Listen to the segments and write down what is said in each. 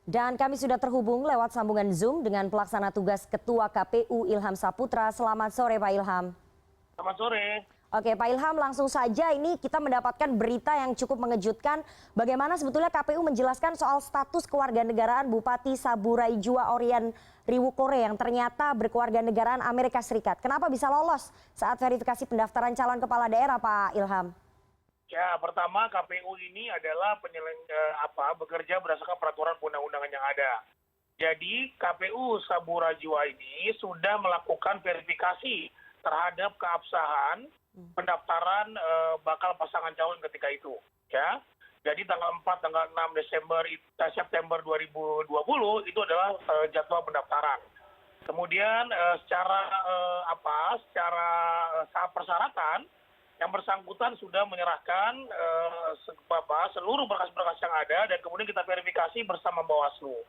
Dan kami sudah terhubung lewat sambungan Zoom dengan pelaksana tugas Ketua KPU Ilham Saputra. Selamat sore Pak Ilham. Selamat sore. Oke Pak Ilham, langsung saja ini kita mendapatkan berita yang cukup mengejutkan. Bagaimana sebetulnya KPU menjelaskan soal status kewarganegaraan Bupati Saburai Jua Orian Riwukore yang ternyata berkewarganegaraan Amerika Serikat. Kenapa bisa lolos saat verifikasi pendaftaran calon kepala daerah Pak Ilham? Ya, pertama KPU ini adalah bekerja berdasarkan peraturan undang-undangan yang ada. Jadi KPU Saburai Jua ini sudah melakukan verifikasi terhadap keabsahan pendaftaran bakal pasangan calon ketika itu. Ya, jadi tanggal 4, tanggal 6 September 2020 itu adalah jadwal pendaftaran. Kemudian secara persyaratan yang bersangkutan sudah menyerahkan seluruh berkas-berkas yang ada dan kemudian kita verifikasi bersama Bawaslu.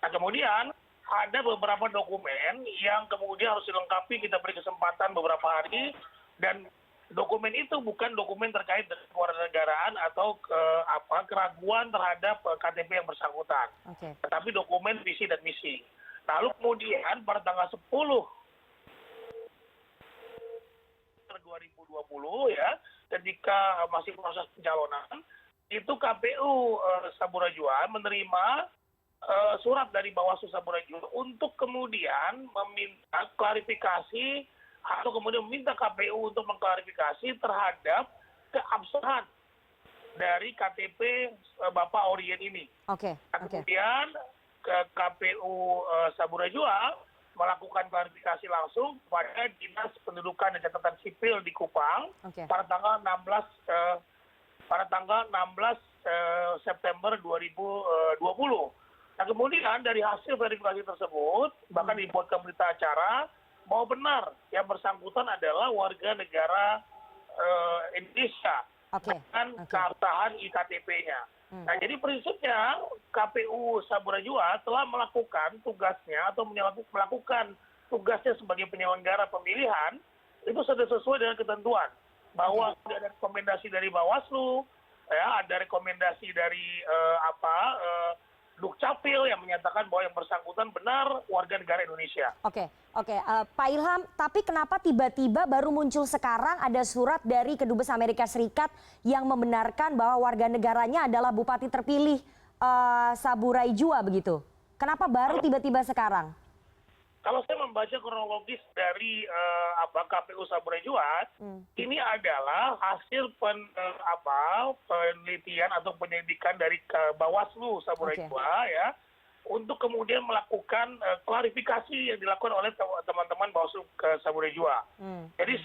Nah kemudian ada beberapa dokumen yang kemudian harus dilengkapi, kita beri kesempatan beberapa hari, dan dokumen itu bukan dokumen terkait dengan kewarganegaraan atau keraguan terhadap KTP yang bersangkutan, tetapi dokumen visi dan misi. Lalu kemudian pada tanggal 10 2020 ya, ketika masih proses pencalonan, itu KPU Saburai Jua menerima surat dari Bawaslu Saburai Jua untuk kemudian meminta klarifikasi atau kemudian meminta KPU untuk mengklarifikasi terhadap keabsahan dari KTP Bapak Orien ini. Kemudian KPU Saburai Jua melakukan klarifikasi langsung pada Dinas Pendudukan dan Catatan Sipil di Kupang pada tanggal 16 September 2020. Nah kemudian dari hasil verifikasi tersebut bahkan dibuatkan berita acara bahwa benar yang bersangkutan adalah warga negara Indonesia dengan keabsahan iktp-nya. Nah jadi prinsipnya KPU Saburai Jua telah melakukan tugasnya atau melakukan tugasnya sebagai penyelenggara pemilihan itu sudah sesuai dengan ketentuan bahwa ada rekomendasi dari Bawaslu, ya, ada rekomendasi dari Dukcapil yang menyatakan bahwa yang bersangkutan benar warga negara Indonesia. Pak Ilham, tapi kenapa tiba-tiba baru muncul sekarang ada surat dari Kedubes Amerika Serikat yang membenarkan bahwa warga negaranya adalah Bupati terpilih Saburai Jua begitu? Kenapa baru tiba-tiba sekarang? Kalau saya membaca kronologis dari KPU Saburai Jua, ini adalah hasil penelitian atau penyelidikan dari Bawaslu Saburai Jua ya, untuk kemudian melakukan klarifikasi yang dilakukan oleh teman-teman Bawaslu ke Saburai Jua. Jadi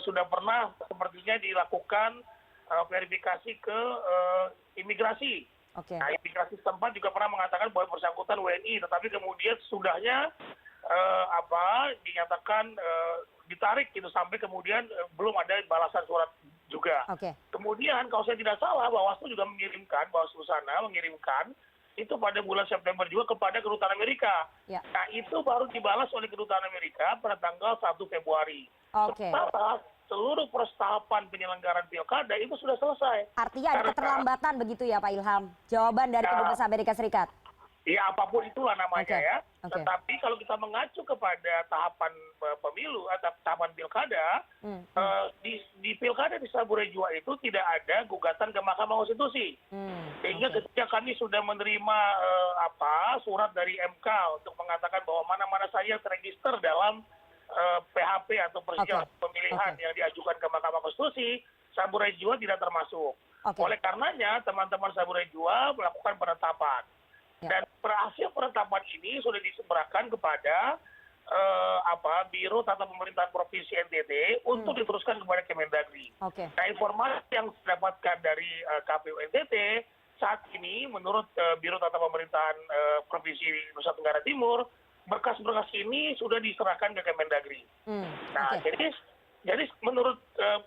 sudah pernah sepertinya dilakukan verifikasi ke imigrasi. Nah, imigrasi setempat juga pernah mengatakan bahwa bersangkutan WNI, tetapi kemudian sudahnya dinyatakan ditarik gitu sampai kemudian belum ada balasan surat juga. Kemudian kalau saya tidak salah Bawaslu juga Bawaslu sana mengirimkan itu pada bulan September juga kepada Kedutaan Amerika. Nah itu baru dibalas oleh Kedutaan Amerika pada tanggal 1 Februari. Sementara seluruh tahapan penyelenggaraan pilkada itu sudah selesai. Artinya ada keterlambatan begitu ya Pak Ilham? Jawaban dari Kedubes Amerika Serikat? Ya apapun itulah namanya ya. Tetapi kalau kita mengacu kepada tahapan pemilu atau tahapan pilkada, di pilkada di Saburai Jua itu tidak ada gugatan ke Mahkamah Konstitusi. Sehingga ketika kami sudah menerima surat dari MK untuk mengatakan bahwa mana-mana saja yang terregister dalam PHP atau persiapan pemilihan yang diajukan ke Mahkamah Konstitusi, Saburai Jua tidak termasuk. Oleh karenanya teman-teman Saburai Jua melakukan penetapan. Dan hasil penetapan ini sudah disebarkan kepada Biro Tata Pemerintahan Provinsi NTT untuk diteruskan kepada Kemendagri. Nah informasi yang didapatkan dari KPU NTT saat ini menurut Biro Tata Pemerintahan Provinsi Nusa Tenggara Timur, berkas-berkas ini sudah diserahkan ke Kemendagri. Nah jadi menurut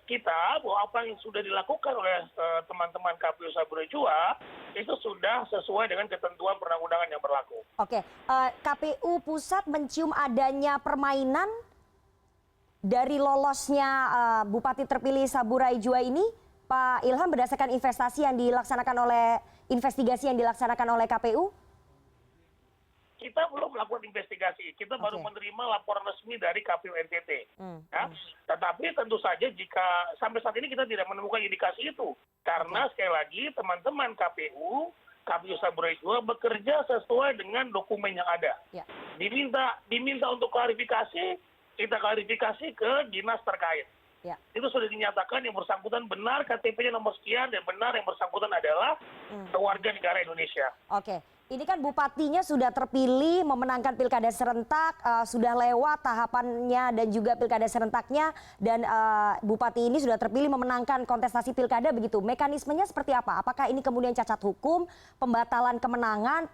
kita bahwa apa yang sudah dilakukan oleh teman-teman KPU Saburai Jua itu sudah sesuai dengan ketentuan perundang-undangan yang berlaku. KPU Pusat mencium adanya permainan dari lolosnya Bupati terpilih Saburai Jua ini, Pak Ilham, berdasarkan investigasi yang dilaksanakan oleh KPU? kita belum melakukan investigasi. Kita baru menerima laporan resmi dari KPU NTT. Ya. Tetapi tentu saja jika sampai saat ini kita tidak menemukan indikasi itu. Karena sekali lagi teman-teman KPU Saburai Jua bekerja sesuai dengan dokumen yang ada. Ya. Diminta untuk klarifikasi, kita klarifikasi ke dinas terkait. Ya. Itu sudah dinyatakan yang bersangkutan benar KTP-nya nomor sekian dan benar yang bersangkutan adalah warga negara Indonesia. Oke, ini kan bupatinya sudah terpilih memenangkan pilkada serentak, sudah lewat tahapannya dan juga pilkada serentaknya, dan bupati ini sudah terpilih memenangkan kontestasi pilkada begitu. Mekanismenya seperti apa? Apakah ini kemudian cacat hukum, pembatalan kemenangan,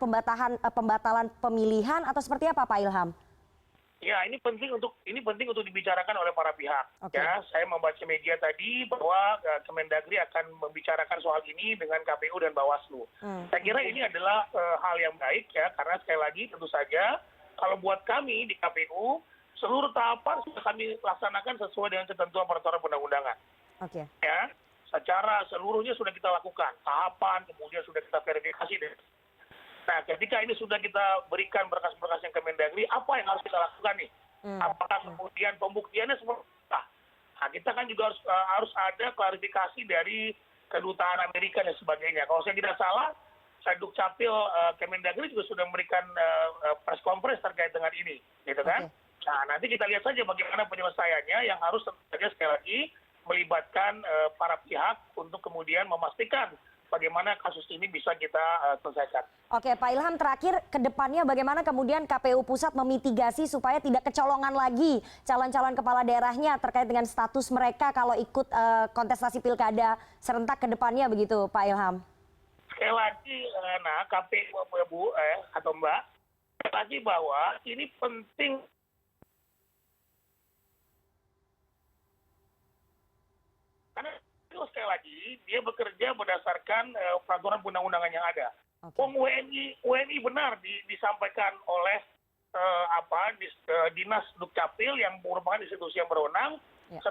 pembatalan pemilihan, atau seperti apa, Pak Ilham? Ya, ini penting untuk dibicarakan oleh para pihak. Ya, saya membaca media tadi bahwa Kemendagri akan membicarakan soal ini dengan KPU dan Bawaslu. Saya kira ini adalah hal yang baik ya, karena sekali lagi tentu saja kalau buat kami di KPU seluruh tahapan sudah kami laksanakan sesuai dengan ketentuan peraturan undang-undangan. Ya, secara seluruhnya sudah kita lakukan tahapan, kemudian sudah kita verifikasi. Nah, ketika ini sudah kita berikan berkas-berkas yang Kemendagri, apa yang harus kita lakukan nih? Apakah kemudian pembuktiannya seperti apa? Nah, kita kan juga harus ada klarifikasi dari kedutaan Amerika dan sebagainya. Kalau saya tidak salah, Dukcapil Kemendagri juga sudah memberikan press conference terkait dengan ini, gitu kan? Nah, nanti kita lihat saja bagaimana penyelesaiannya yang harus tentu saja sekali lagi melibatkan para pihak untuk kemudian memastikan bagaimana kasus ini bisa kita selesaikan. Oke, Pak Ilham, terakhir ke depannya bagaimana kemudian KPU Pusat memitigasi supaya tidak kecolongan lagi calon-calon kepala daerahnya terkait dengan status mereka kalau ikut kontestasi pilkada serentak ke depannya begitu, Pak Ilham? Sekali lagi, KPU atau Mbak, sekali lagi bahwa ini penting. Karena sekali lagi dia bekerja berdasarkan peraturan undang-undangan yang ada. WNI benar disampaikan oleh Dinas Dukcapil yang merupakan institusi yang berwenang,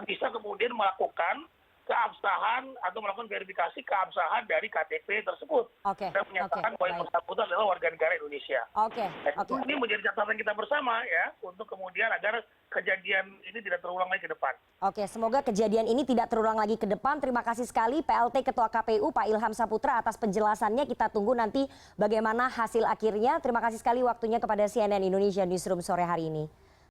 bisa kemudian melakukan keabsahan atau melakukan verifikasi keabsahan dari KTP tersebut dan menyatakan bahwa yang bersangkutan adalah warga negara Indonesia. Ini menjadi catatan kita bersama ya untuk kemudian agar kejadian ini tidak terulang lagi ke depan. Oke, semoga kejadian ini tidak terulang lagi ke depan. Terima kasih sekali PLT Ketua KPU Pak Ilham Saputra atas penjelasannya. Kita tunggu nanti bagaimana hasil akhirnya. Terima kasih sekali waktunya kepada CNN Indonesia Newsroom sore hari ini.